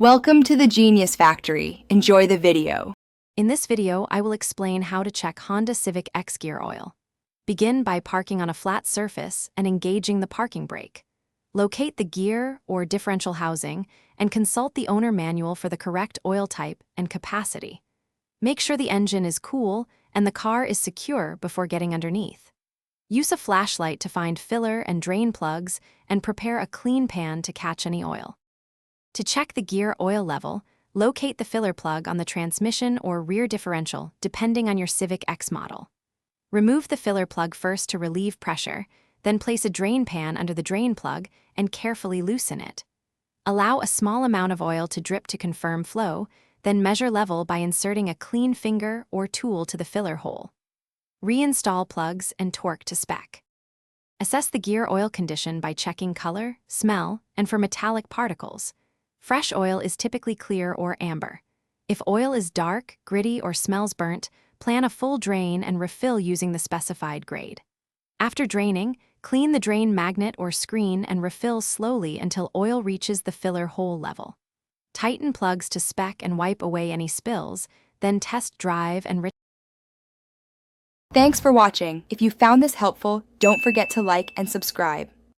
Welcome to the Genius Factory. Enjoy the video. In this video, I will explain how to check Honda Civic X gear oil. Begin by parking on a flat surface and engaging the parking brake. Locate the gear or differential housing and consult the owner manual for the correct oil type and capacity. Make sure the engine is cool and the car is secure before getting underneath. Use a flashlight to find filler and drain plugs and prepare a clean pan to catch any oil. To check the gear oil level, locate the filler plug on the transmission or rear differential, depending on your Civic X model. Remove the filler plug first to relieve pressure, then place a drain pan under the drain plug and carefully loosen it. Allow a small amount of oil to drip to confirm flow, then measure level by inserting a clean finger or tool to the filler hole. Reinstall plugs and torque to spec. Assess the gear oil condition by checking color, smell, and for metallic particles. Fresh oil is typically clear or amber. If oil is dark, gritty, or smells burnt, plan a full drain and refill using the specified grade. After draining, clean the drain magnet or screen and refill slowly until oil reaches the filler hole level. Tighten plugs to spec and wipe away any spills, then test drive and Thanks for watching. If you found this helpful, don't forget to like and subscribe.